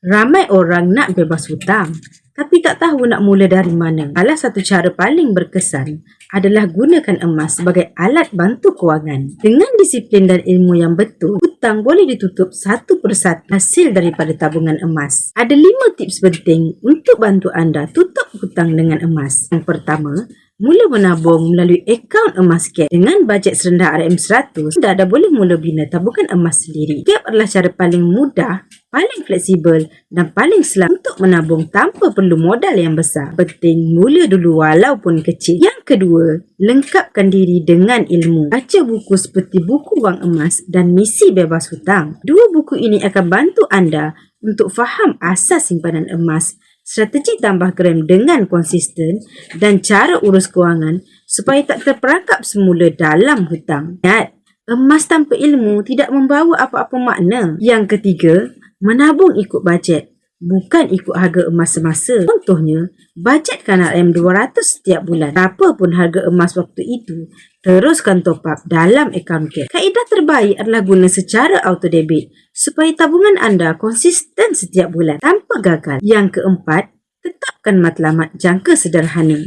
Ramai orang nak bebas hutang, tapi tak tahu nak mula dari mana. Salah satu cara paling berkesan adalah gunakan emas sebagai alat bantu kewangan. Dengan disiplin dan ilmu yang betul, hutang boleh ditutup satu persatu hasil daripada tabungan emas. Ada 5 tips penting untuk bantu anda tutup hutang dengan emas. Yang pertama, mula menabung melalui akaun emas cash. Dengan bajet serendah RM100, anda dah boleh mula bina tabungan emas sendiri. Gap adalah cara paling mudah, paling fleksibel dan paling selamat untuk menabung tanpa perlu modal yang besar. Penting mula dulu walaupun kecil. Yang kedua, lengkapkan diri dengan ilmu. Baca buku seperti buku Wang Emas dan Misi Bebas Hutang. Dua buku ini akan bantu anda untuk faham asas simpanan emas, strategi tambah gram dengan konsisten dan cara urus kewangan supaya tak terperangkap semula dalam hutang. Ingat, emas tanpa ilmu tidak membawa apa-apa makna. Yang ketiga, menabung ikut bajet, bukan ikut harga emas semasa. Contohnya, bajetkan RM200 setiap bulan. Berapapun harga emas waktu itu, teruskan top up dalam akaun cash. Kaedah terbaik adalah guna secara auto debit supaya tabungan anda konsisten setiap bulan tanpa gagal. Yang keempat, tetapkan matlamat jangka sederhana.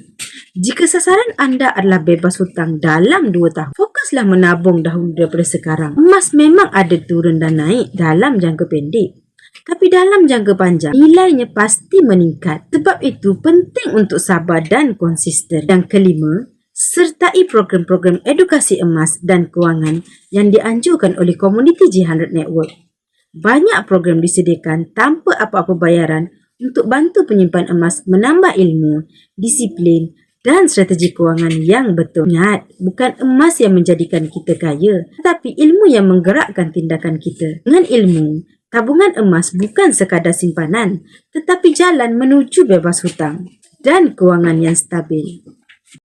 Jika sasaran anda adalah bebas hutang dalam 2 tahun, fokuslah menabung dahulu daripada sekarang. Emas memang ada turun dan naik dalam jangka pendek, tapi dalam jangka panjang, nilainya pasti meningkat. Sebab itu, penting untuk sabar dan konsisten. Yang kelima, sertai program-program edukasi emas dan kewangan yang dianjurkan oleh komuniti G100 Network. Banyak program disediakan tanpa apa-apa bayaran untuk bantu penyimpan emas menambah ilmu, disiplin dan strategi kewangan yang betul. Ingat, bukan emas yang menjadikan kita kaya, tetapi ilmu yang menggerakkan tindakan kita. Dengan ilmu, tabungan emas bukan sekadar simpanan, tetapi jalan menuju bebas hutang dan kewangan yang stabil.